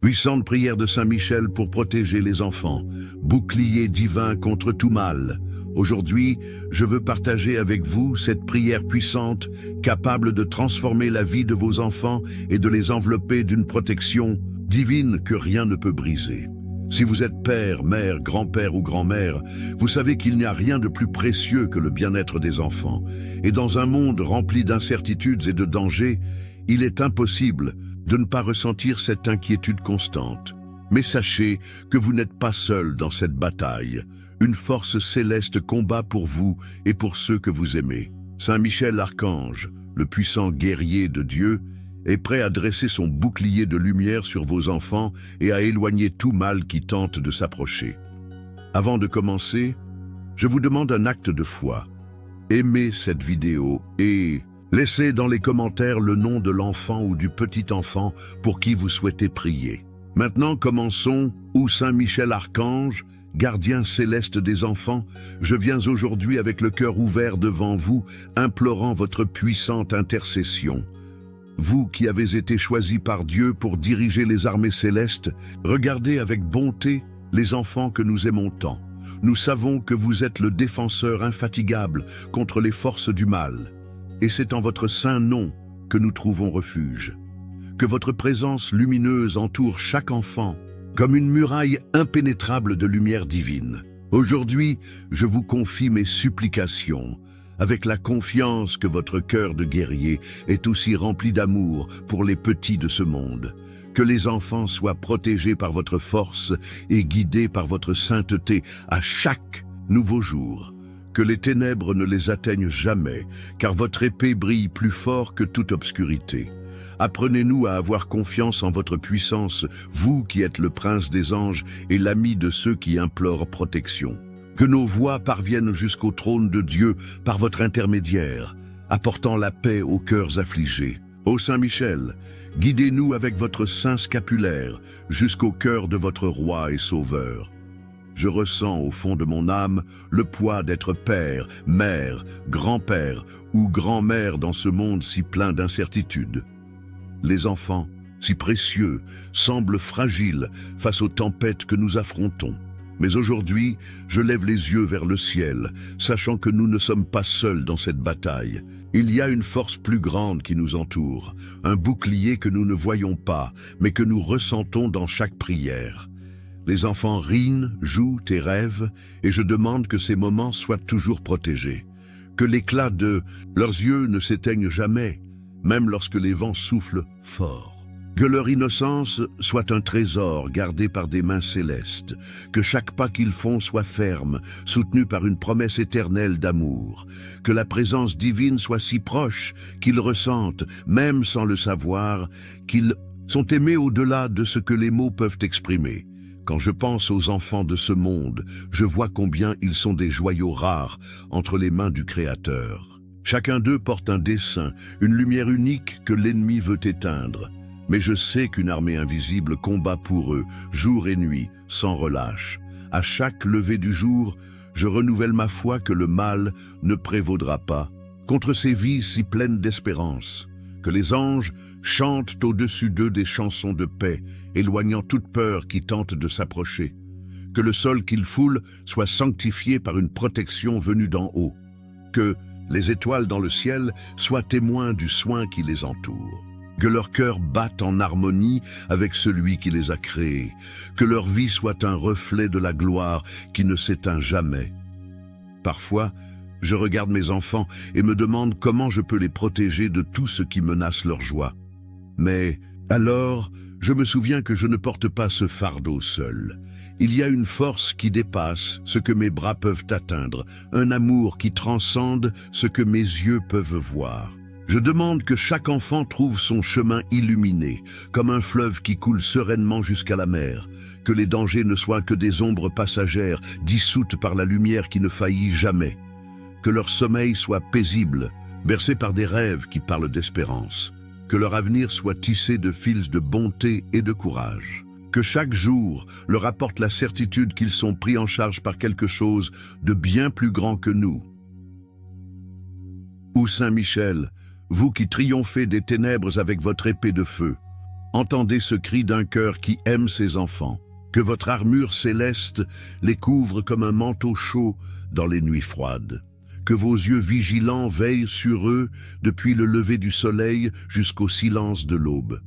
Puissante prière de Saint Michel pour protéger les enfants, bouclier divin contre tout mal. Aujourd'hui, je veux partager avec vous cette prière puissante, capable de transformer la vie de vos enfants et de les envelopper d'une protection divine que rien ne peut briser. Si vous êtes père, mère, grand-père ou grand-mère, vous savez qu'il n'y a rien de plus précieux que le bien-être des enfants. Et dans un monde rempli d'incertitudes et de dangers, il est impossible de ne pas ressentir cette inquiétude constante. Mais sachez que vous n'êtes pas seul dans cette bataille. Une force céleste combat pour vous et pour ceux que vous aimez. Saint Michel Archange, le puissant guerrier de Dieu, est prêt à dresser son bouclier de lumière sur vos enfants et à éloigner tout mal qui tente de s'approcher. Avant de commencer, je vous demande un acte de foi. Aimez cette vidéo et laissez dans les commentaires le nom de l'enfant ou du petit enfant pour qui vous souhaitez prier. Maintenant, commençons. Ô Saint Michel Archange, gardien céleste des enfants, je viens aujourd'hui avec le cœur ouvert devant vous, implorant votre puissante intercession. Vous qui avez été choisi par Dieu pour diriger les armées célestes, regardez avec bonté les enfants que nous aimons tant. Nous savons que vous êtes le défenseur infatigable contre les forces du mal. Et c'est en votre saint nom que nous trouvons refuge. Que votre présence lumineuse entoure chaque enfant, comme une muraille impénétrable de lumière divine. Aujourd'hui, je vous confie mes supplications, avec la confiance que votre cœur de guerrier est aussi rempli d'amour pour les petits de ce monde. Que les enfants soient protégés par votre force et guidés par votre sainteté à chaque nouveau jour. Que les ténèbres ne les atteignent jamais, car votre épée brille plus fort que toute obscurité. Apprenez-nous à avoir confiance en votre puissance, vous qui êtes le prince des anges et l'ami de ceux qui implorent protection. Que nos voix parviennent jusqu'au trône de Dieu par votre intermédiaire, apportant la paix aux cœurs affligés. Ô Saint Michel, guidez-nous avec votre saint scapulaire jusqu'au cœur de votre roi et sauveur. Je ressens au fond de mon âme le poids d'être père, mère, grand-père ou grand-mère dans ce monde si plein d'incertitudes. Les enfants, si précieux, semblent fragiles face aux tempêtes que nous affrontons. Mais aujourd'hui, je lève les yeux vers le ciel, sachant que nous ne sommes pas seuls dans cette bataille. Il y a une force plus grande qui nous entoure, un bouclier que nous ne voyons pas, mais que nous ressentons dans chaque prière. Les enfants rient, jouent et rêvent, et je demande que ces moments soient toujours protégés. Que l'éclat de leurs yeux ne s'éteigne jamais, même lorsque les vents soufflent fort. Que leur innocence soit un trésor gardé par des mains célestes. Que chaque pas qu'ils font soit ferme, soutenu par une promesse éternelle d'amour. Que la présence divine soit si proche qu'ils ressentent, même sans le savoir, qu'ils sont aimés au-delà de ce que les mots peuvent exprimer. Quand je pense aux enfants de ce monde, je vois combien ils sont des joyaux rares entre les mains du Créateur. Chacun d'eux porte un dessein, une lumière unique que l'ennemi veut éteindre. Mais je sais qu'une armée invisible combat pour eux, jour et nuit, sans relâche. À chaque lever du jour, je renouvelle ma foi que le mal ne prévaudra pas contre ces vies si pleines d'espérance. Que les anges chantent au-dessus d'eux des chansons de paix, éloignant toute peur qui tente de s'approcher. Que le sol qu'ils foulent soit sanctifié par une protection venue d'en haut. Que les étoiles dans le ciel soient témoins du soin qui les entoure. Que leur cœur batte en harmonie avec celui qui les a créés. Que leur vie soit un reflet de la gloire qui ne s'éteint jamais. Parfois, je regarde mes enfants et me demande comment je peux les protéger de tout ce qui menace leur joie. Mais alors, je me souviens que je ne porte pas ce fardeau seul. Il y a une force qui dépasse ce que mes bras peuvent atteindre, un amour qui transcende ce que mes yeux peuvent voir. Je demande que chaque enfant trouve son chemin illuminé, comme un fleuve qui coule sereinement jusqu'à la mer, que les dangers ne soient que des ombres passagères, dissoutes par la lumière qui ne faillit jamais, que leur sommeil soit paisible, bercé par des rêves qui parlent d'espérance, que leur avenir soit tissé de fils de bonté et de courage, que chaque jour leur apporte la certitude qu'ils sont pris en charge par quelque chose de bien plus grand que nous. Ô Saint Michel, vous qui triomphez des ténèbres avec votre épée de feu, entendez ce cri d'un cœur qui aime ses enfants. Que votre armure céleste les couvre comme un manteau chaud dans les nuits froides. Que vos yeux vigilants veillent sur eux depuis le lever du soleil jusqu'au silence de l'aube.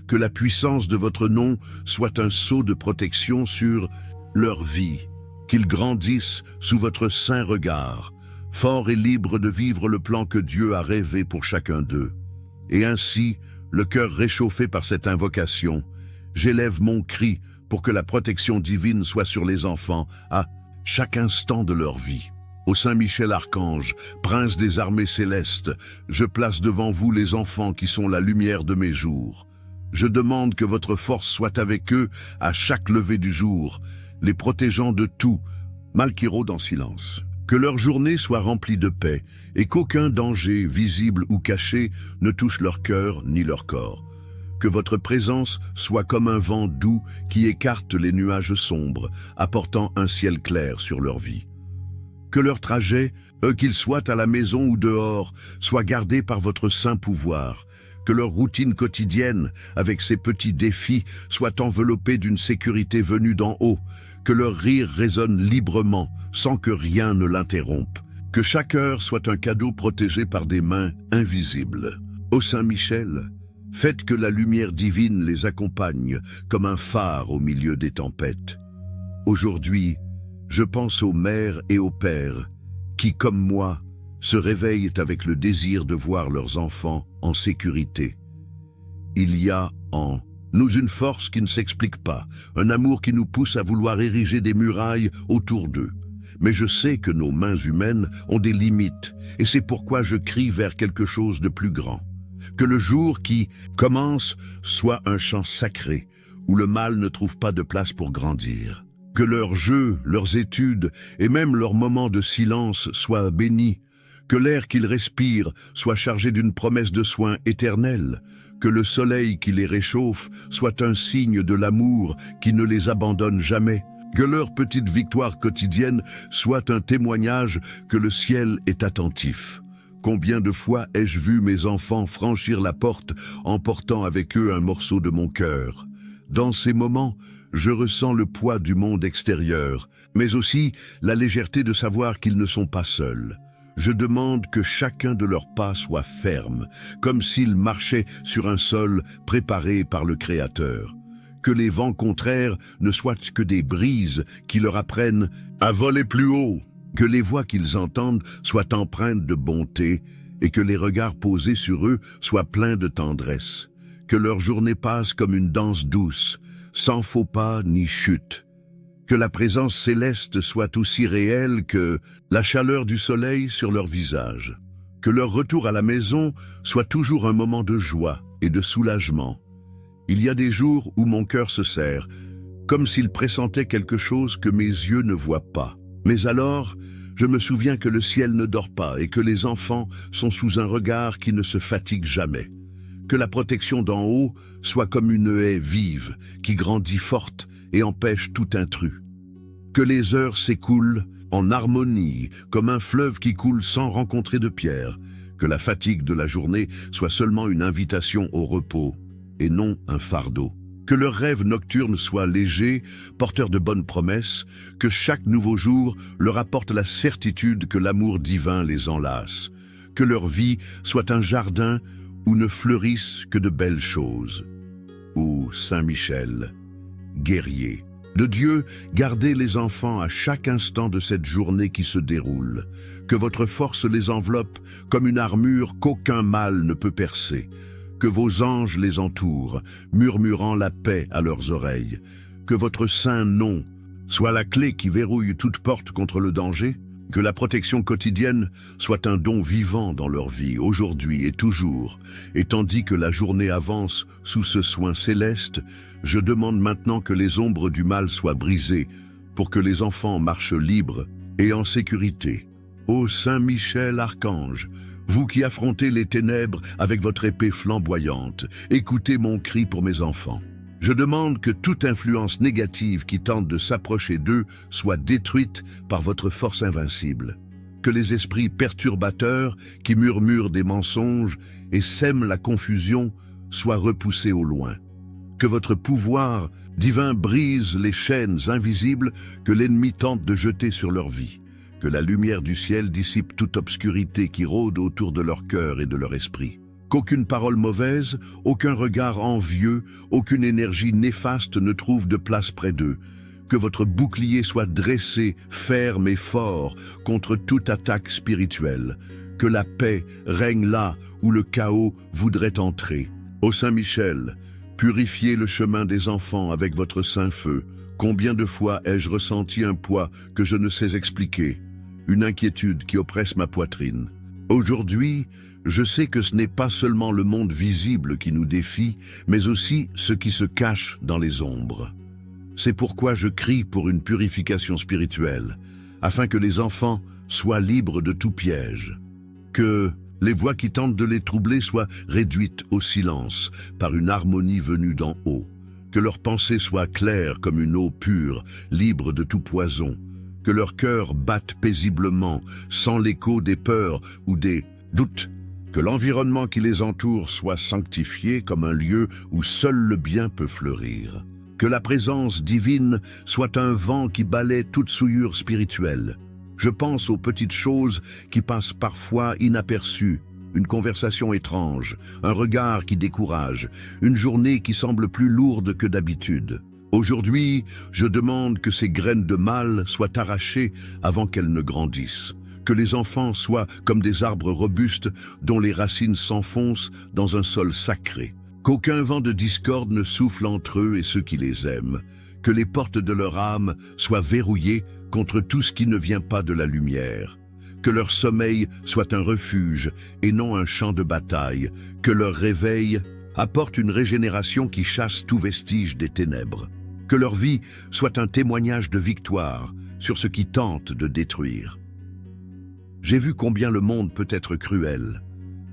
Que la puissance de votre nom soit un sceau de protection sur leur vie. Qu'ils grandissent sous votre saint regard, forts et libres de vivre le plan que Dieu a rêvé pour chacun d'eux. Et ainsi, le cœur réchauffé par cette invocation, j'élève mon cri pour que la protection divine soit sur les enfants à chaque instant de leur vie. Ô Saint Michel Archange, prince des armées célestes, je place devant vous les enfants qui sont la lumière de mes jours. Je demande que votre force soit avec eux à chaque lever du jour, les protégeant de tout, mal qui rôde en silence. Que leur journée soit remplie de paix et qu'aucun danger, visible ou caché, ne touche leur cœur ni leur corps. Que votre présence soit comme un vent doux qui écarte les nuages sombres, apportant un ciel clair sur leur vie. Que leur trajet, qu'ils soient à la maison ou dehors, soit gardé par votre saint pouvoir. Que leur routine quotidienne, avec ses petits défis, soit enveloppée d'une sécurité venue d'en haut. Que leur rire résonne librement, sans que rien ne l'interrompe. Que chaque heure soit un cadeau protégé par des mains invisibles. Ô Saint Michel, faites que la lumière divine les accompagne comme un phare au milieu des tempêtes. Aujourd'hui, je pense aux mères et aux pères qui, comme moi, se réveillent avec le désir de voir leurs enfants en sécurité. Il y a en nous une force qui ne s'explique pas, un amour qui nous pousse à vouloir ériger des murailles autour d'eux. Mais je sais que nos mains humaines ont des limites, et c'est pourquoi je crie vers quelque chose de plus grand. Que le jour qui commence soit un chant sacré, où le mal ne trouve pas de place pour grandir. Que leurs jeux, leurs études et même leurs moments de silence soient bénis. Que l'air qu'ils respirent soit chargé d'une promesse de soins éternels. Que le soleil qui les réchauffe soit un signe de l'amour qui ne les abandonne jamais. Que leur petite victoire quotidienne soit un témoignage que le ciel est attentif. Combien de fois ai-je vu mes enfants franchir la porte en portant avec eux un morceau de mon cœur. Dans ces moments, je ressens le poids du monde extérieur, mais aussi la légèreté de savoir qu'ils ne sont pas seuls. Je demande que chacun de leurs pas soit ferme, comme s'ils marchaient sur un sol préparé par le Créateur. Que les vents contraires ne soient que des brises qui leur apprennent à voler plus haut. Que les voix qu'ils entendent soient empreintes de bonté et que les regards posés sur eux soient pleins de tendresse. Que leur journée passe comme une danse douce, sans faux pas ni chute. Que la présence céleste soit aussi réelle que la chaleur du soleil sur leur visage. Que leur retour à la maison soit toujours un moment de joie et de soulagement. Il y a des jours où mon cœur se serre, comme s'il pressentait quelque chose que mes yeux ne voient pas. Mais alors, je me souviens que le ciel ne dort pas et que les enfants sont sous un regard qui ne se fatigue jamais. Que la protection d'en haut soit comme une haie vive qui grandit forte et empêche tout intrus. Que les heures s'écoulent en harmonie comme un fleuve qui coule sans rencontrer de pierre. Que la fatigue de la journée soit seulement une invitation au repos et non un fardeau. Que leurs rêves nocturnes soient légers, porteurs de bonnes promesses, que chaque nouveau jour leur apporte la certitude que l'amour divin les enlace, que leur vie soit un jardin où ne fleurissent que de belles choses. Ô Saint Michel, guerrier, de Dieu, gardez les enfants à chaque instant de cette journée qui se déroule, que votre force les enveloppe comme une armure qu'aucun mal ne peut percer. Que vos anges les entourent, murmurant la paix à leurs oreilles. Que votre saint nom soit la clé qui verrouille toute porte contre le danger. Que la protection quotidienne soit un don vivant dans leur vie, aujourd'hui et toujours. Et tandis que la journée avance sous ce soin céleste, je demande maintenant que les ombres du mal soient brisées, pour que les enfants marchent libres et en sécurité. Ô Saint Michel Archange, vous qui affrontez les ténèbres avec votre épée flamboyante, écoutez mon cri pour mes enfants. Je demande que toute influence négative qui tente de s'approcher d'eux soit détruite par votre force invincible. Que les esprits perturbateurs qui murmurent des mensonges et sèment la confusion soient repoussés au loin. Que votre pouvoir divin brise les chaînes invisibles que l'ennemi tente de jeter sur leur vie. Que la lumière du ciel dissipe toute obscurité qui rôde autour de leur cœur et de leur esprit. Qu'aucune parole mauvaise, aucun regard envieux, aucune énergie néfaste ne trouve de place près d'eux. Que votre bouclier soit dressé, ferme et fort contre toute attaque spirituelle. Que la paix règne là où le chaos voudrait entrer. Ô Saint-Michel, purifiez le chemin des enfants avec votre saint feu. Combien de fois ai-je ressenti un poids que je ne sais expliquer, une inquiétude qui oppresse ma poitrine. Aujourd'hui, je sais que ce n'est pas seulement le monde visible qui nous défie, mais aussi ce qui se cache dans les ombres. C'est pourquoi je crie pour une purification spirituelle, afin que les enfants soient libres de tout piège. Que les voix qui tentent de les troubler soient réduites au silence par une harmonie venue d'en haut. Que leurs pensées soient claires comme une eau pure, libre de tout poison. Que leur cœur batte paisiblement, sans l'écho des peurs ou des doutes. Que l'environnement qui les entoure soit sanctifié comme un lieu où seul le bien peut fleurir. Que la présence divine soit un vent qui balaie toute souillure spirituelle. Je pense aux petites choses qui passent parfois inaperçues. Une conversation étrange, un regard qui décourage, une journée qui semble plus lourde que d'habitude. Aujourd'hui, je demande que ces graines de mal soient arrachées avant qu'elles ne grandissent. Que les enfants soient comme des arbres robustes dont les racines s'enfoncent dans un sol sacré. Qu'aucun vent de discorde ne souffle entre eux et ceux qui les aiment. Que les portes de leur âme soient verrouillées contre tout ce qui ne vient pas de la lumière. Que leur sommeil soit un refuge et non un champ de bataille. Que leur réveil apporte une régénération qui chasse tout vestige des ténèbres. Que leur vie soit un témoignage de victoire sur ce qui tente de détruire. J'ai vu combien le monde peut être cruel,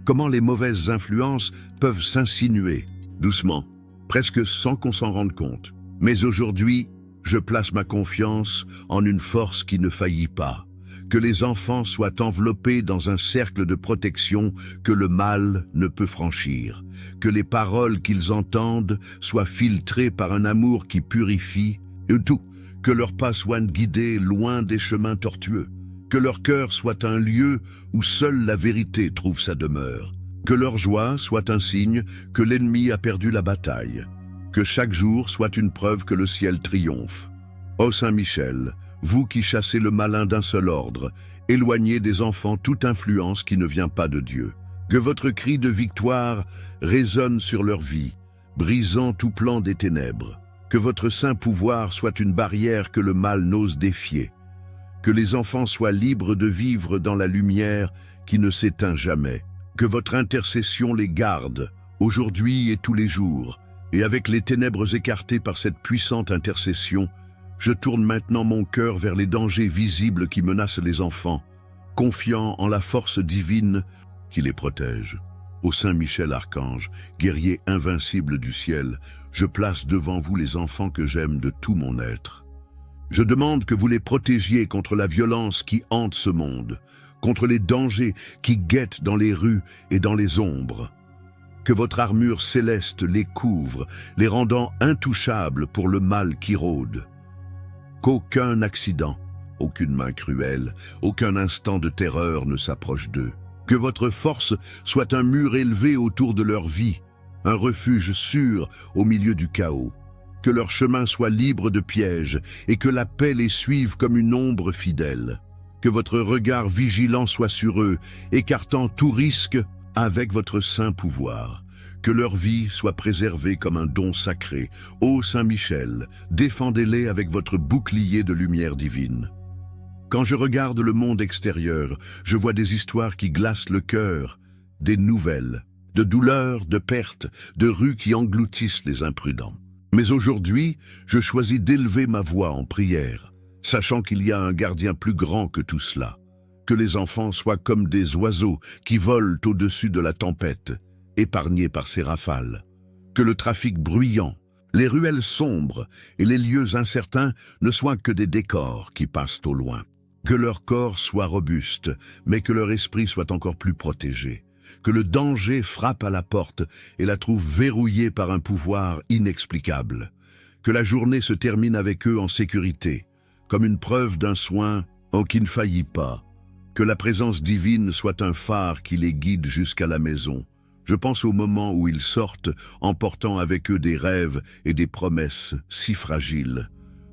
comment les mauvaises influences peuvent s'insinuer, doucement, presque sans qu'on s'en rende compte. Mais aujourd'hui, je place ma confiance en une force qui ne faillit pas. Que les enfants soient enveloppés dans un cercle de protection que le mal ne peut franchir. Que les paroles qu'ils entendent soient filtrées par un amour qui purifie. Et tout, que leurs pas soient guidés loin des chemins tortueux. Que leur cœur soit un lieu où seule la vérité trouve sa demeure. Que leur joie soit un signe que l'ennemi a perdu la bataille. Que chaque jour soit une preuve que le ciel triomphe. Ô Saint-Michel, vous qui chassez le malin d'un seul ordre, éloignez des enfants toute influence qui ne vient pas de Dieu. Que votre cri de victoire résonne sur leur vie, brisant tout plan des ténèbres. Que votre saint pouvoir soit une barrière que le mal n'ose défier. Que les enfants soient libres de vivre dans la lumière qui ne s'éteint jamais. Que votre intercession les garde, aujourd'hui et tous les jours. Et avec les ténèbres écartées par cette puissante intercession, je tourne maintenant mon cœur vers les dangers visibles qui menacent les enfants, confiant en la force divine qui les protège. Ô Saint Michel Archange, guerrier invincible du ciel, je place devant vous les enfants que j'aime de tout mon être. Je demande que vous les protégiez contre la violence qui hante ce monde, contre les dangers qui guettent dans les rues et dans les ombres. Que votre armure céleste les couvre, les rendant intouchables pour le mal qui rôde. Qu'aucun accident, aucune main cruelle, aucun instant de terreur ne s'approche d'eux. Que votre force soit un mur élevé autour de leur vie, un refuge sûr au milieu du chaos. Que leur chemin soit libre de pièges et que la paix les suive comme une ombre fidèle. Que votre regard vigilant soit sur eux, écartant tout risque avec votre saint pouvoir. Que leur vie soit préservée comme un don sacré. Ô Saint Michel, défendez-les avec votre bouclier de lumière divine. Quand je regarde le monde extérieur, je vois des histoires qui glacent le cœur, des nouvelles, de douleurs, de pertes, de rues qui engloutissent les imprudents. Mais aujourd'hui, je choisis d'élever ma voix en prière, sachant qu'il y a un gardien plus grand que tout cela. Que les enfants soient comme des oiseaux qui volent au-dessus de la tempête, épargnés par ces rafales. Que le trafic bruyant, les ruelles sombres et les lieux incertains ne soient que des décors qui passent au loin. Que leur corps soit robuste, mais que leur esprit soit encore plus protégé. que le danger frappe à la porte et la trouve verrouillée par un pouvoir inexplicable, que la journée se termine avec eux en sécurité, comme une preuve d'un soin qui ne faillit pas, que la présence divine soit un phare qui les guide jusqu'à la maison. Je pense au moment où ils sortent, emportant avec eux des rêves et des promesses si fragiles.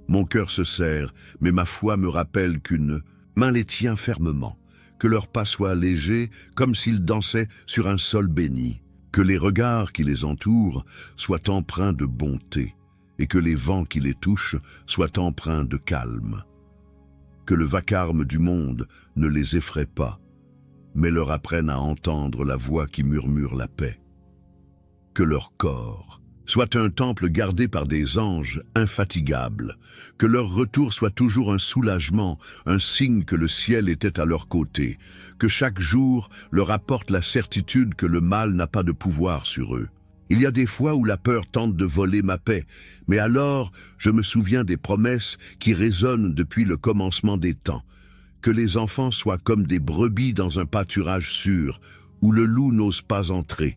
Mon cœur se serre, mais ma foi me rappelle qu'une main les tient fermement, que leurs pas soient légers comme s'ils dansaient sur un sol béni, que les regards qui les entourent soient empreints de bonté et que les vents qui les touchent soient empreints de calme. Que le vacarme du monde ne les effraie pas, mais leur apprenne à entendre la voix qui murmure la paix. Que leur corps soit un temple gardé par des anges infatigables, que leur retour soit toujours un soulagement, un signe que le ciel était à leur côté, que chaque jour leur apporte la certitude que le mal n'a pas de pouvoir sur eux. Il y a des fois où la peur tente de voler ma paix, mais alors je me souviens des promesses qui résonnent depuis le commencement des temps. Que les enfants soient comme des brebis dans un pâturage sûr, où le loup n'ose pas entrer.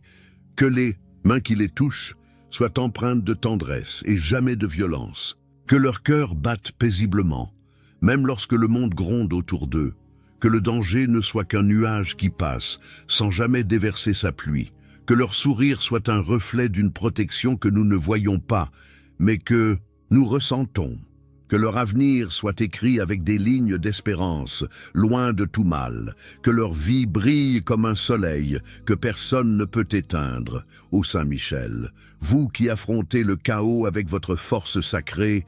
Que les mains qui les touchent soient empreintes de tendresse et jamais de violence. Que leur cœur batte paisiblement, même lorsque le monde gronde autour d'eux. Que le danger ne soit qu'un nuage qui passe, sans jamais déverser sa pluie. Que leur sourire soit un reflet d'une protection que nous ne voyons pas, mais que nous ressentons. Que leur avenir soit écrit avec des lignes d'espérance, loin de tout mal. Que leur vie brille comme un soleil que personne ne peut éteindre. Ô Saint-Michel, vous qui affrontez le chaos avec votre force sacrée,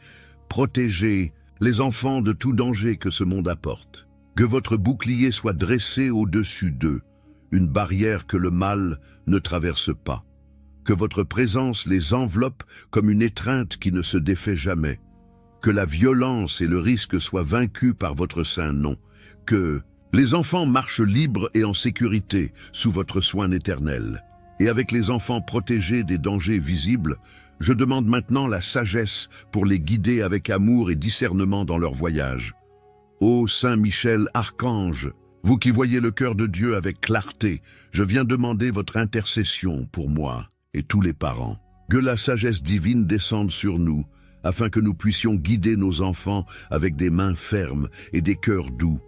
protégez les enfants de tout danger que ce monde apporte. Que votre bouclier soit dressé au-dessus d'eux, une barrière que le mal ne traverse pas. Que votre présence les enveloppe comme une étreinte qui ne se défait jamais. Que la violence et le risque soient vaincus par votre saint nom. Que les enfants marchent libres et en sécurité sous votre soin éternel. Et avec les enfants protégés des dangers visibles, je demande maintenant la sagesse pour les guider avec amour et discernement dans leur voyage. Ô Saint Michel, archange, vous qui voyez le cœur de Dieu avec clarté, je viens demander votre intercession pour moi et tous les parents. Que la sagesse divine descende sur nous, afin que nous puissions guider nos enfants avec des mains fermes et des cœurs doux.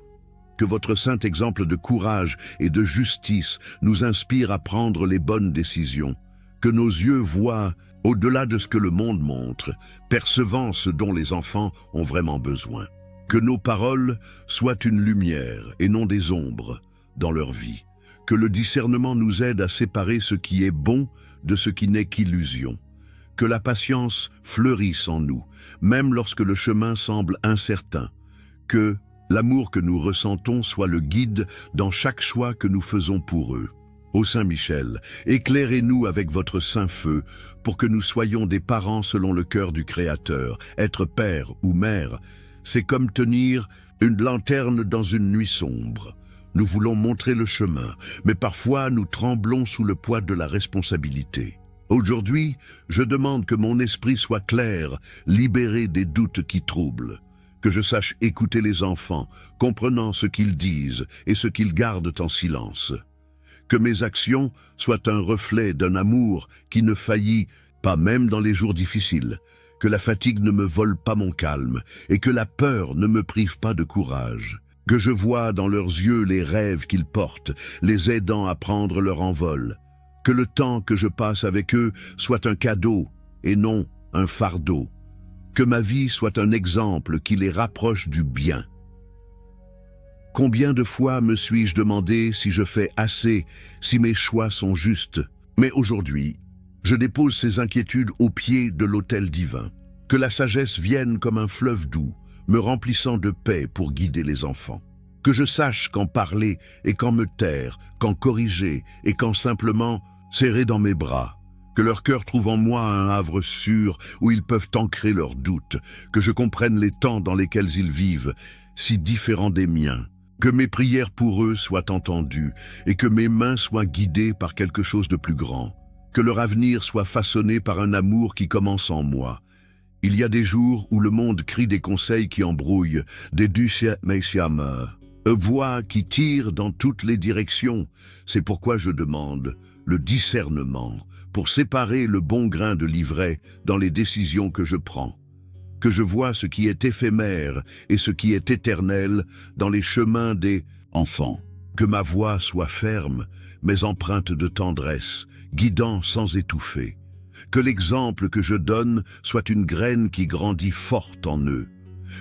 Que votre saint exemple de courage et de justice nous inspire à prendre les bonnes décisions. Que nos yeux voient au-delà de ce que le monde montre, percevant ce dont les enfants ont vraiment besoin. Que nos paroles soient une lumière et non des ombres dans leur vie. Que le discernement nous aide à séparer ce qui est bon de ce qui n'est qu'illusion. Que la patience fleurisse en nous, même lorsque le chemin semble incertain. Que l'amour que nous ressentons soit le guide dans chaque choix que nous faisons pour eux. Ô Saint Michel, éclairez-nous avec votre saint feu pour que nous soyons des parents selon le cœur du Créateur. Être père ou mère, c'est comme tenir une lanterne dans une nuit sombre. Nous voulons montrer le chemin, mais parfois nous tremblons sous le poids de la responsabilité. Aujourd'hui, je demande que mon esprit soit clair, libéré des doutes qui troublent, que je sache écouter les enfants, comprenant ce qu'ils disent et ce qu'ils gardent en silence. Que mes actions soient un reflet d'un amour qui ne faillit pas même dans les jours difficiles, que la fatigue ne me vole pas mon calme et que la peur ne me prive pas de courage. Que je vois dans leurs yeux les rêves qu'ils portent, les aidant à prendre leur envol. Que le temps que je passe avec eux soit un cadeau et non un fardeau. Que ma vie soit un exemple qui les rapproche du bien. Combien de fois me suis-je demandé si je fais assez, si mes choix sont justes? Mais aujourd'hui, je dépose ces inquiétudes au pied de l'autel divin. Que la sagesse vienne comme un fleuve doux, me remplissant de paix pour guider les enfants. Que je sache quand parler et quand me taire, quand corriger et quand simplement serrer dans mes bras. Que leur cœur trouve en moi un havre sûr où ils peuvent ancrer leurs doutes. Que je comprenne les temps dans lesquels ils vivent, si différents des miens. Que mes prières pour eux soient entendues et que mes mains soient guidées par quelque chose de plus grand. Que leur avenir soit façonné par un amour qui commence en moi. Il y a des jours où le monde crie des conseils qui embrouillent, des ducia meisiamer. voix qui tire dans toutes les directions. C'est pourquoi je demande le discernement pour séparer le bon grain de l'ivraie dans les décisions que je prends. Que je vois ce qui est éphémère et ce qui est éternel dans les chemins des enfants. Que ma voix soit ferme, mais empreinte de tendresse, guidant sans étouffer. Que l'exemple que je donne soit une graine qui grandit forte en eux.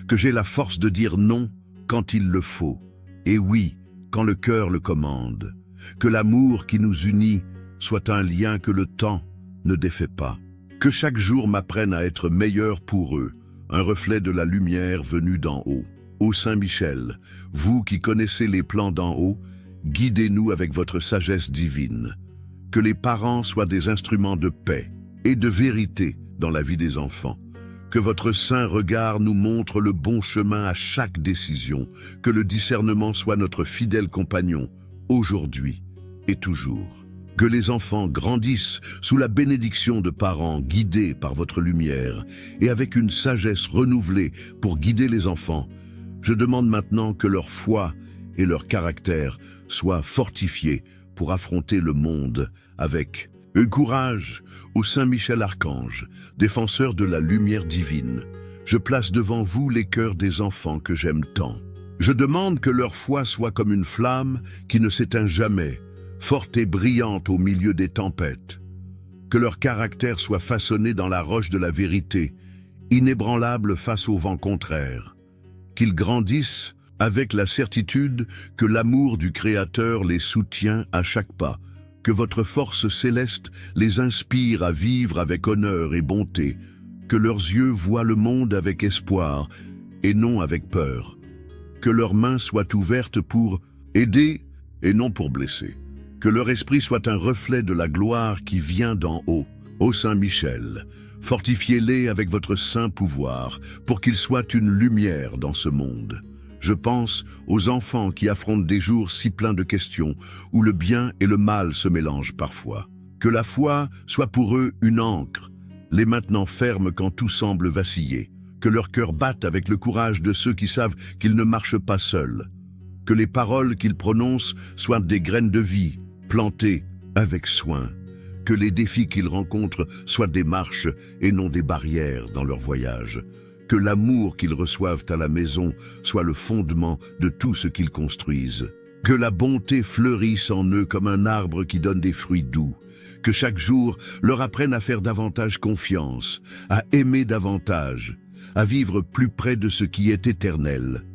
Que j'ai la force de dire non quand il le faut, et oui quand le cœur le commande. Que l'amour qui nous unit soit un lien que le temps ne défait pas. Que chaque jour m'apprenne à être meilleur pour eux, un reflet de la lumière venue d'en haut. Ô Saint Michel, vous qui connaissez les plans d'en haut, guidez-nous avec votre sagesse divine. Que les parents soient des instruments de paix et de vérité dans la vie des enfants. Que votre saint regard nous montre le bon chemin à chaque décision. Que le discernement soit notre fidèle compagnon, aujourd'hui et toujours. Que les enfants grandissent sous la bénédiction de parents guidés par votre lumière et avec une sagesse renouvelée pour guider les enfants. Je demande maintenant que leur foi et leur caractère soient fortifiés pour affronter le monde avec courage. Ô Saint Michel Archange, défenseur de la lumière divine, je place devant vous les cœurs des enfants que j'aime tant. Je demande que leur foi soit comme une flamme qui ne s'éteint jamais, forte et brillante au milieu des tempêtes. Que leur caractère soit façonné dans la roche de la vérité, inébranlable face au vent contraire. Qu'ils grandissent avec la certitude que l'amour du Créateur les soutient à chaque pas, que votre force céleste les inspire à vivre avec honneur et bonté, que leurs yeux voient le monde avec espoir et non avec peur, que leurs mains soient ouvertes pour aider et non pour blesser, que leur esprit soit un reflet de la gloire qui vient d'en haut. Ô Saint Michel, fortifiez-les avec votre saint pouvoir pour qu'ils soient une lumière dans ce monde. Je pense aux enfants qui affrontent des jours si pleins de questions, où le bien et le mal se mélangent parfois. Que la foi soit pour eux une ancre, les maintenant ferme quand tout semble vaciller. Que leur cœur batte avec le courage de ceux qui savent qu'ils ne marchent pas seuls. Que les paroles qu'ils prononcent soient des graines de vie, plantées avec soin. Que les défis qu'ils rencontrent soient des marches et non des barrières dans leur voyage. Que l'amour qu'ils reçoivent à la maison soit le fondement de tout ce qu'ils construisent. Que la bonté fleurisse en eux comme un arbre qui donne des fruits doux. Que chaque jour leur apprenne à faire davantage confiance, à aimer davantage, à vivre plus près de ce qui est éternel.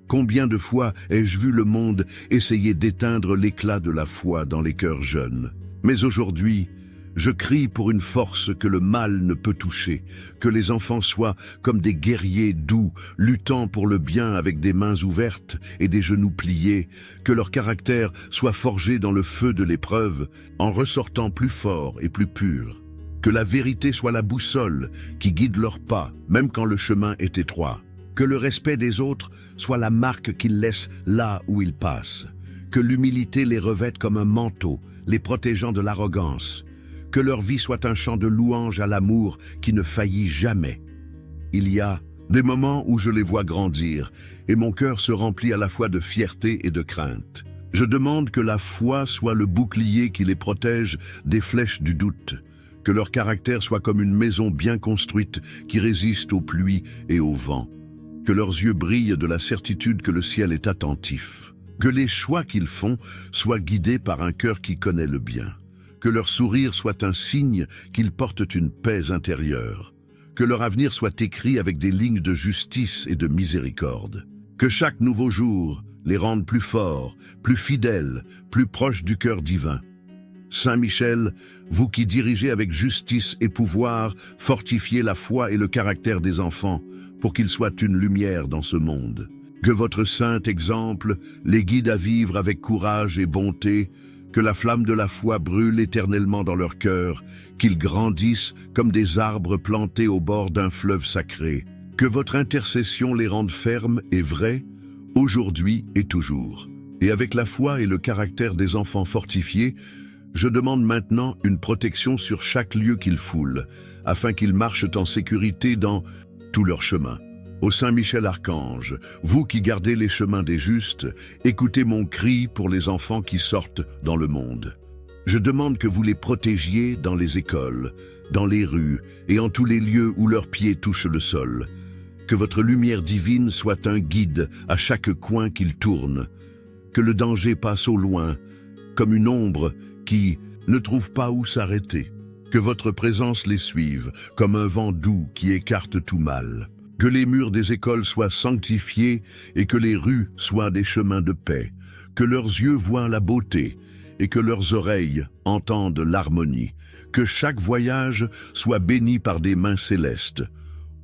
Combien de fois ai-je vu le monde essayer d'éteindre l'éclat de la foi dans les cœurs jeunes? Mais aujourd'hui, je crie pour une force que le mal ne peut toucher, que les enfants soient comme des guerriers doux, luttant pour le bien avec des mains ouvertes et des genoux pliés, que leur caractère soit forgé dans le feu de l'épreuve, en ressortant plus fort et plus pur. Que la vérité soit la boussole qui guide leurs pas, même quand le chemin est étroit. Que le respect des autres soit la marque qu'ils laissent là où ils passent. Que l'humilité les revête comme un manteau, les protégeant de l'arrogance. Que leur vie soit un chant de louange à l'amour qui ne faillit jamais. Il y a des moments où je les vois grandir et mon cœur se remplit à la fois de fierté et de crainte. Je demande que la foi soit le bouclier qui les protège des flèches du doute. Que leur caractère soit comme une maison bien construite qui résiste aux pluies et au vent. Que leurs yeux brillent de la certitude que le ciel est attentif. Que les choix qu'ils font soient guidés par un cœur qui connaît le bien. Que leur sourire soit un signe qu'ils portent une paix intérieure. Que leur avenir soit écrit avec des lignes de justice et de miséricorde. Que chaque nouveau jour les rende plus forts, plus fidèles, plus proches du cœur divin. Saint Michel, vous qui dirigez avec justice et pouvoir, fortifiez la foi et le caractère des enfants pour qu'ils soient une lumière dans ce monde. Que votre saint exemple les guide à vivre avec courage et bonté, que la flamme de la foi brûle éternellement dans leur cœur, qu'ils grandissent comme des arbres plantés au bord d'un fleuve sacré. Que votre intercession les rende fermes et vraies, aujourd'hui et toujours. Et avec la foi et le caractère des enfants fortifiés, je demande maintenant une protection sur chaque lieu qu'ils foulent, afin qu'ils marchent en sécurité dans tout leur chemin. Ô Saint Michel Archange, vous qui gardez les chemins des justes, écoutez mon cri pour les enfants qui sortent dans le monde. Je demande que vous les protégiez dans les écoles, dans les rues et en tous les lieux où leurs pieds touchent le sol. Que votre lumière divine soit un guide à chaque coin qu'ils tournent. Que le danger passe au loin, comme une ombre qui ne trouve pas où s'arrêter. Que votre présence les suive, comme un vent doux qui écarte tout mal. Que les murs des écoles soient sanctifiés et que les rues soient des chemins de paix. Que leurs yeux voient la beauté et que leurs oreilles entendent l'harmonie. Que chaque voyage soit béni par des mains célestes.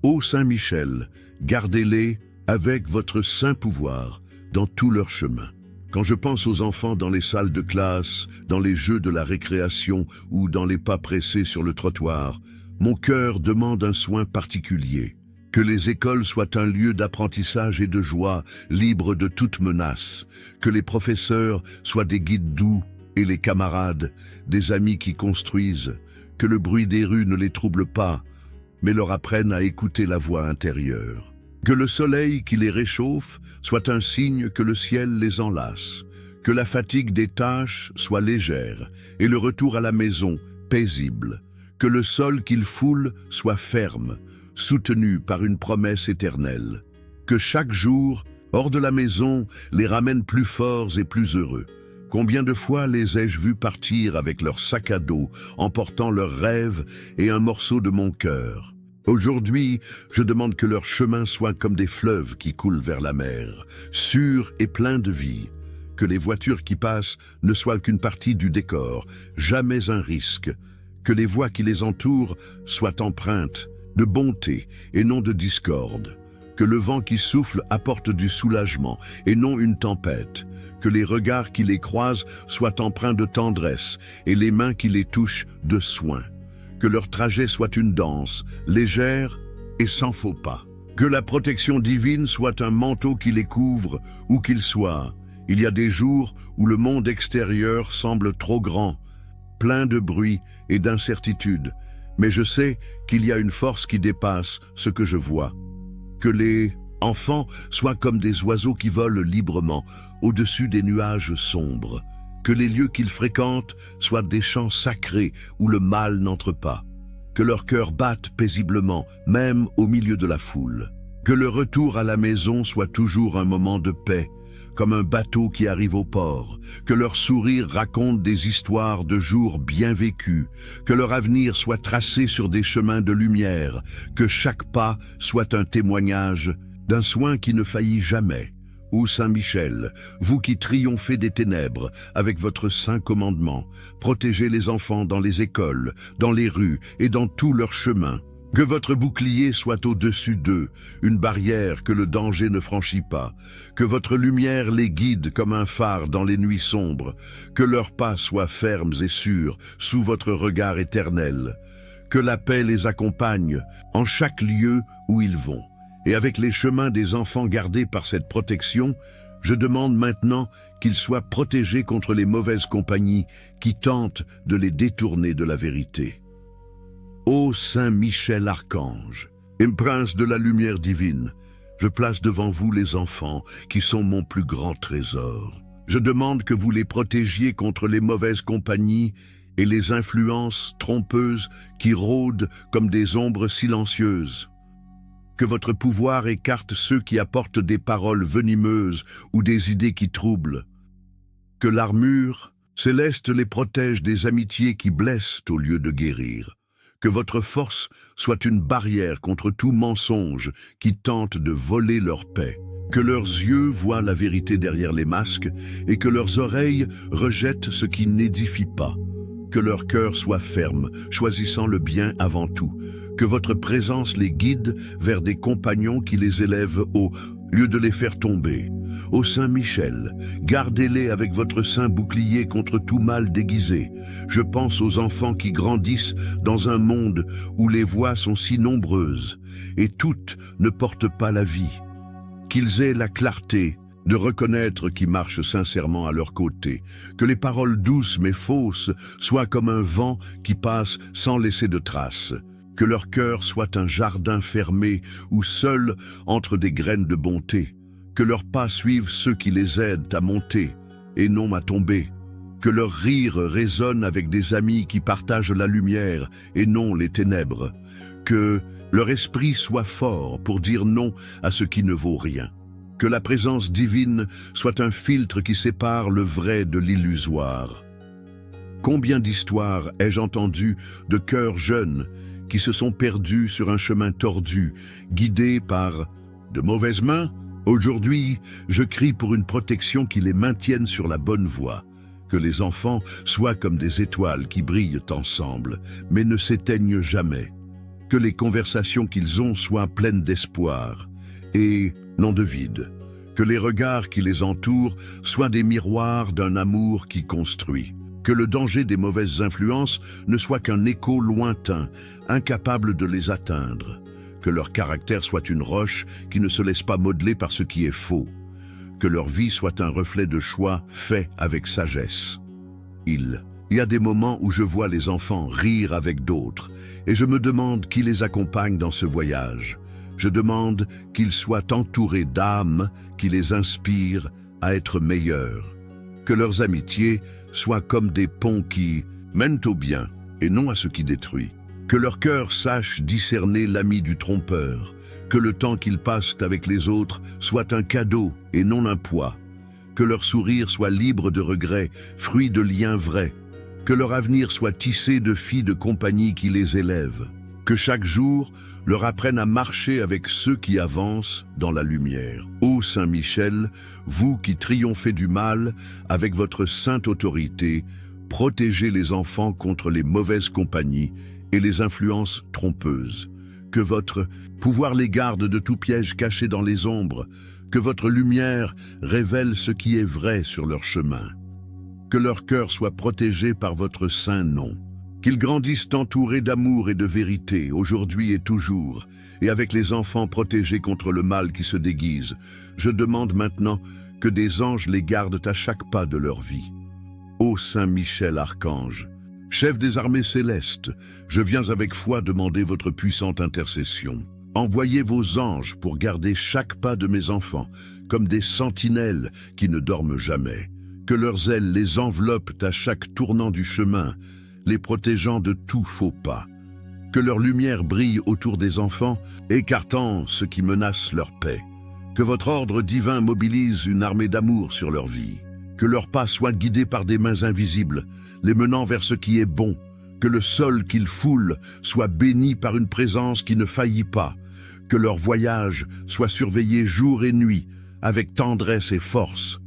Ô Saint Michel, gardez-les avec votre saint pouvoir dans tout leur chemin. Quand je pense aux enfants dans les salles de classe, dans les jeux de la récréation ou dans les pas pressés sur le trottoir, mon cœur demande un soin particulier. Que les écoles soient un lieu d'apprentissage et de joie, libre de toute menace. Que les professeurs soient des guides doux et les camarades, des amis qui construisent. Que le bruit des rues ne les trouble pas, mais leur apprenne à écouter la voix intérieure. Que le soleil qui les réchauffe soit un signe que le ciel les enlace. Que la fatigue des tâches soit légère et le retour à la maison paisible. Que le sol qu'ils foulent soit ferme, soutenu par une promesse éternelle. Que chaque jour, hors de la maison, les ramène plus forts et plus heureux. Combien de fois les ai-je vus partir avec leur sac à dos, emportant leurs rêves et un morceau de mon cœur. Aujourd'hui, je demande que leur chemin soit comme des fleuves qui coulent vers la mer, sûrs et pleins de vie. Que les voitures qui passent ne soient qu'une partie du décor, jamais un risque. Que les voies qui les entourent soient empreintes de bonté et non de discorde. Que le vent qui souffle apporte du soulagement et non une tempête. Que les regards qui les croisent soient empreints de tendresse et les mains qui les touchent de soin. Que leur trajet soit une danse, légère et sans faux pas. Que la protection divine soit un manteau qui les couvre, où qu'ils soient. Il y a des jours où le monde extérieur semble trop grand, plein de bruit et d'incertitude, mais je sais qu'il y a une force qui dépasse ce que je vois. Que les enfants soient comme des oiseaux qui volent librement au-dessus des nuages sombres. Que les lieux qu'ils fréquentent soient des champs sacrés où le mal n'entre pas. Que leur cœur batte paisiblement, même au milieu de la foule. Que le retour à la maison soit toujours un moment de paix, comme un bateau qui arrive au port. Que leur sourire raconte des histoires de jours bien vécus. Que leur avenir soit tracé sur des chemins de lumière. Que chaque pas soit un témoignage d'un soin qui ne faillit jamais. Ô Saint Michel, vous qui triomphez des ténèbres avec votre saint commandement, protégez les enfants dans les écoles, dans les rues et dans tous leurs chemins. Que votre bouclier soit au-dessus d'eux, une barrière que le danger ne franchit pas. Que votre lumière les guide comme un phare dans les nuits sombres. Que leurs pas soient fermes et sûrs sous votre regard éternel. Que la paix les accompagne en chaque lieu où ils vont. Et avec les chemins des enfants gardés par cette protection, je demande maintenant qu'ils soient protégés contre les mauvaises compagnies qui tentent de les détourner de la vérité. Ô Saint Michel Archange, et prince de la lumière divine, je place devant vous les enfants qui sont mon plus grand trésor. Je demande que vous les protégiez contre les mauvaises compagnies et les influences trompeuses qui rôdent comme des ombres silencieuses. Que votre pouvoir écarte ceux qui apportent des paroles venimeuses ou des idées qui troublent. Que l'armure céleste les protège des amitiés qui blessent au lieu de guérir. Que votre force soit une barrière contre tout mensonge qui tente de voler leur paix. Que leurs yeux voient la vérité derrière les masques et que leurs oreilles rejettent ce qui n'édifie pas. Que leur cœur soit ferme, choisissant le bien avant tout. Que votre présence les guide vers des compagnons qui les élèvent au lieu de les faire tomber. Ô Saint Michel, gardez-les avec votre saint bouclier contre tout mal déguisé. Je pense aux enfants qui grandissent dans un monde où les voix sont si nombreuses et toutes ne portent pas la vie. Qu'ils aient la clarté de reconnaître qui marche sincèrement à leur côté, que les paroles douces mais fausses soient comme un vent qui passe sans laisser de traces, Que leur cœur soit un jardin fermé où seul entre des graines de bonté. Que leurs pas suivent ceux qui les aident à monter et non à tomber. Que leur rire résonne avec des amis qui partagent la lumière et non les ténèbres. Que leur esprit soit fort pour dire non à ce qui ne vaut rien. Que la présence divine soit un filtre qui sépare le vrai de l'illusoire. Combien d'histoires ai-je entendues de cœurs jeunes qui se sont perdus sur un chemin tordu, guidés par de mauvaises mains? Aujourd'hui, je crie pour une protection qui les maintienne sur la bonne voie. Que les enfants soient comme des étoiles qui brillent ensemble, mais ne s'éteignent jamais. Que les conversations qu'ils ont soient pleines d'espoir et non de vide. Que les regards qui les entourent soient des miroirs d'un amour qui construit. Que le danger des mauvaises influences ne soit qu'un écho lointain, incapable de les atteindre. Que leur caractère soit une roche qui ne se laisse pas modeler par ce qui est faux. Que leur vie soit un reflet de choix fait avec sagesse. Il y a des moments où je vois les enfants rire avec d'autres, et je me demande qui les accompagne dans ce voyage. Je demande qu'ils soient entourés d'âmes qui les inspirent à être meilleurs. Que leurs amitiés soient comme des ponts qui mènent au bien et non à ce qui détruit. Que leur cœur sache discerner l'ami du trompeur. Que le temps qu'ils passent avec les autres soit un cadeau et non un poids. Que leur sourire soit libre de regrets, fruit de liens vrais. Que leur avenir soit tissé de filles de compagnie qui les élèvent. Que chaque jour leur apprenne à marcher avec ceux qui avancent dans la lumière. Ô Saint Michel, vous qui triomphez du mal avec votre sainte autorité, protégez les enfants contre les mauvaises compagnies et les influences trompeuses. Que votre pouvoir les garde de tout piège caché dans les ombres, que votre lumière révèle ce qui est vrai sur leur chemin. Que leur cœur soit protégé par votre saint nom. Qu'ils grandissent entourés d'amour et de vérité, aujourd'hui et toujours, et avec les enfants protégés contre le mal qui se déguise. Je demande maintenant que des anges les gardent à chaque pas de leur vie. Ô Saint Michel Archange, chef des armées célestes, je viens avec foi demander votre puissante intercession. Envoyez vos anges pour garder chaque pas de mes enfants, comme des sentinelles qui ne dorment jamais. Que leurs ailes les enveloppent à chaque tournant du chemin, les protégeant de tout faux pas. Que leur lumière brille autour des enfants, écartant ce qui menace leur paix. Que votre ordre divin mobilise une armée d'amour sur leur vie. Que leurs pas soient guidés par des mains invisibles, les menant vers ce qui est bon. Que le sol qu'ils foulent soit béni par une présence qui ne faillit pas. Que leur voyage soit surveillé jour et nuit, avec tendresse et force.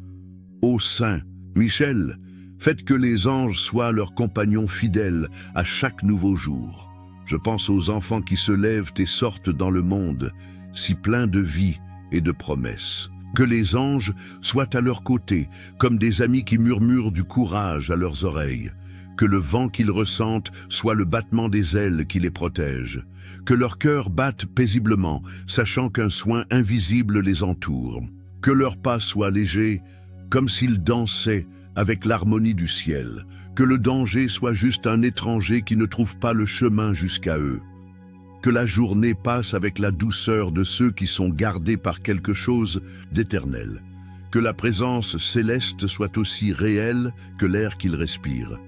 Ô Saint Michel, faites que les anges soient leurs compagnons fidèles à chaque nouveau jour. Je pense aux enfants qui se lèvent et sortent dans le monde, si plein de vie et de promesses. Que les anges soient à leur côté, comme des amis qui murmurent du courage à leurs oreilles. Que le vent qu'ils ressentent soit le battement des ailes qui les protège. Que leur cœur batte paisiblement, sachant qu'un soin invisible les entoure. Que leurs pas soient légers, comme s'ils dansaient avec l'harmonie du ciel. Que le danger soit juste un étranger qui ne trouve pas le chemin jusqu'à eux. Que la journée passe avec la douceur de ceux qui sont gardés par quelque chose d'éternel. Que la présence céleste soit aussi réelle que l'air qu'ils respirent.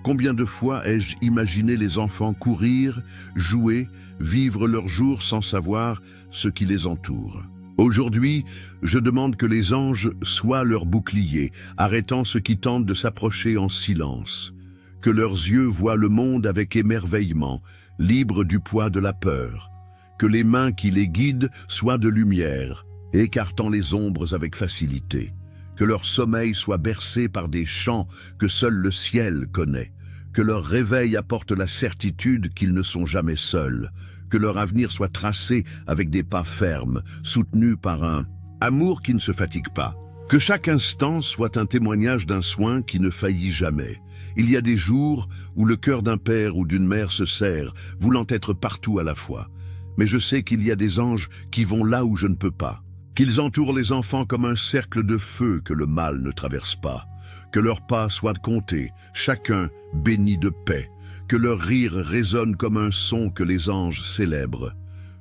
Combien de fois ai-je imaginé les enfants courir, jouer, vivre leurs jours sans savoir ce qui les entoure. Aujourd'hui, je demande que les anges soient leurs boucliers, arrêtant ceux qui tentent de s'approcher en silence. Que leurs yeux voient le monde avec émerveillement, libres du poids de la peur. Que les mains qui les guident soient de lumière, écartant les ombres avec facilité. Que leur sommeil soit bercé par des chants que seul le ciel connaît. Que leur réveil apporte la certitude qu'ils ne sont jamais seuls. Que leur avenir soit tracé avec des pas fermes, soutenus par un amour qui ne se fatigue pas. Que chaque instant soit un témoignage d'un soin qui ne faillit jamais. Il y a des jours où le cœur d'un père ou d'une mère se serre, voulant être partout à la fois. Mais je sais qu'il y a des anges qui vont là où je ne peux pas. Qu'ils entourent les enfants comme un cercle de feu que le mal ne traverse pas. Que leurs pas soient comptés, chacun béni de paix. que leur rire résonne comme un son que les anges célèbrent,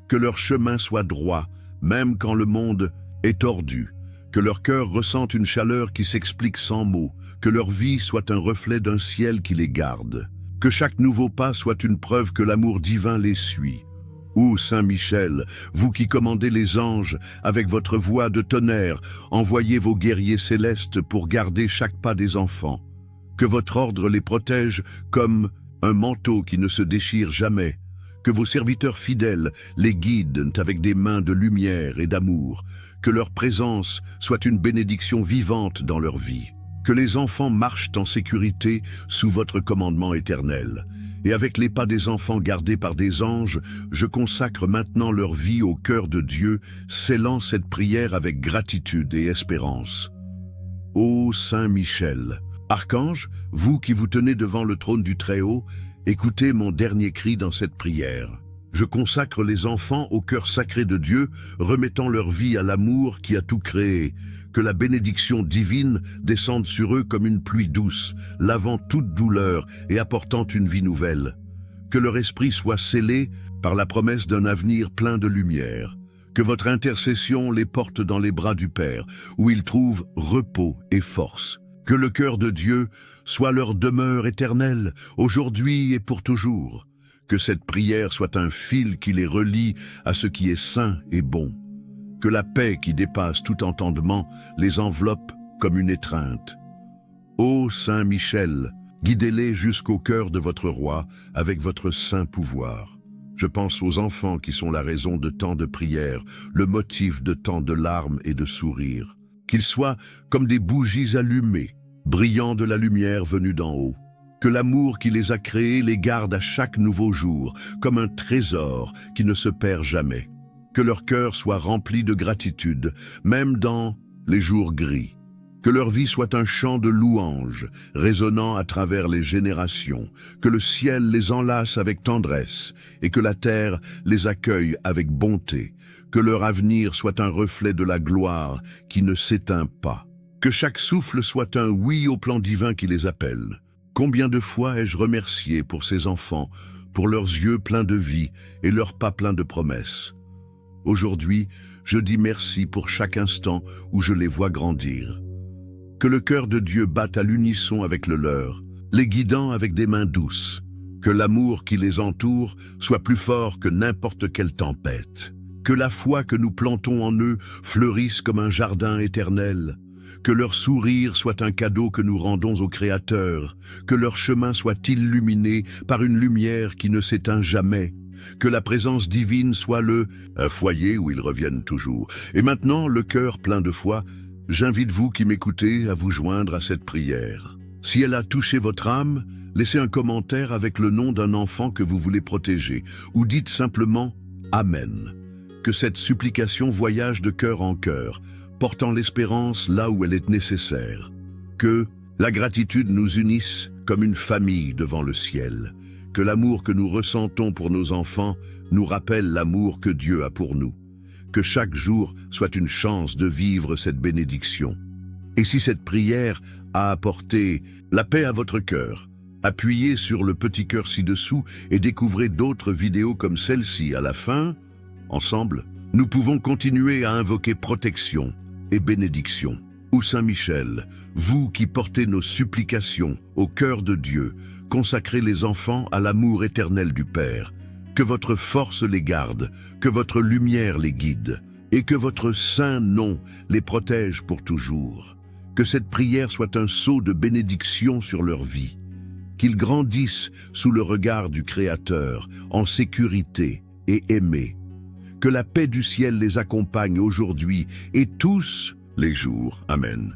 que leur chemin soit droit, même quand le monde est tordu, que leur cœur ressente une chaleur qui s'explique sans mots, que leur vie soit un reflet d'un ciel qui les garde, que chaque nouveau pas soit une preuve que l'amour divin les suit. Ô Saint Michel, vous qui commandez les anges avec votre voix de tonnerre, envoyez vos guerriers célestes pour garder chaque pas des enfants. Que votre ordre les protège comme un manteau qui ne se déchire jamais. Que vos serviteurs fidèles les guident avec des mains de lumière et d'amour. Que leur présence soit une bénédiction vivante dans leur vie. Que les enfants marchent en sécurité sous votre commandement éternel. Et avec les pas des enfants gardés par des anges, je consacre maintenant leur vie au cœur de Dieu, scellant cette prière avec gratitude et espérance. Ô Saint Michel, Archange, vous qui vous tenez devant le trône du Très-Haut, écoutez mon dernier cri dans cette prière. Je consacre les enfants au cœur sacré de Dieu, remettant leur vie à l'amour qui a tout créé. Que la bénédiction divine descende sur eux comme une pluie douce, lavant toute douleur et apportant une vie nouvelle. Que leur esprit soit scellé par la promesse d'un avenir plein de lumière. Que votre intercession les porte dans les bras du Père, où ils trouvent repos et force. Que le cœur de Dieu soit leur demeure éternelle, aujourd'hui et pour toujours. Que cette prière soit un fil qui les relie à ce qui est saint et bon. Que la paix qui dépasse tout entendement les enveloppe comme une étreinte. Ô Saint Michel, guidez-les jusqu'au cœur de votre roi avec votre saint pouvoir. Je pense aux enfants qui sont la raison de tant de prières, le motif de tant de larmes et de sourires. Qu'ils soient comme des bougies allumées, brillant de la lumière venue d'en haut. Que l'amour qui les a créés les garde à chaque nouveau jour, comme un trésor qui ne se perd jamais. Que leur cœur soit rempli de gratitude, même dans les jours gris. Que leur vie soit un chant de louange, résonnant à travers les générations. Que le ciel les enlace avec tendresse, et que la terre les accueille avec bonté. Que leur avenir soit un reflet de la gloire qui ne s'éteint pas. Que chaque souffle soit un oui au plan divin qui les appelle. Combien de fois ai-je remercié pour ces enfants, pour leurs yeux pleins de vie et leurs pas pleins de promesses. Aujourd'hui, je dis merci pour chaque instant où je les vois grandir. Que le cœur de Dieu batte à l'unisson avec le leur, les guidant avec des mains douces. Que l'amour qui les entoure soit plus fort que n'importe quelle tempête. Que la foi que nous plantons en eux fleurisse comme un jardin éternel. Que leur sourire soit un cadeau que nous rendons au Créateur. Que leur chemin soit illuminé par une lumière qui ne s'éteint jamais. Que la présence divine soit un foyer où ils reviennent toujours. Et maintenant, le cœur plein de foi, j'invite vous qui m'écoutez à vous joindre à cette prière. Si elle a touché votre âme, laissez un commentaire avec le nom d'un enfant que vous voulez protéger, ou dites simplement « Amen ». Que cette supplication voyage de cœur en cœur, portant l'espérance là où elle est nécessaire. Que la gratitude nous unisse comme une famille devant le ciel. Que l'amour que nous ressentons pour nos enfants nous rappelle l'amour que Dieu a pour nous. Que chaque jour soit une chance de vivre cette bénédiction. Et si cette prière a apporté la paix à votre cœur, appuyez sur le petit cœur ci-dessous et découvrez d'autres vidéos comme celle-ci à la fin. Ensemble, nous pouvons continuer à invoquer protection et bénédiction. Ô Saint Michel, vous qui portez nos supplications au cœur de Dieu, consacrez les enfants à l'amour éternel du Père. Que votre force les garde, que votre lumière les guide, et que votre saint nom les protège pour toujours. Que cette prière soit un sceau de bénédiction sur leur vie. Qu'ils grandissent sous le regard du Créateur, en sécurité et aimés. Que la paix du ciel les accompagne aujourd'hui et tous les jours. Amen.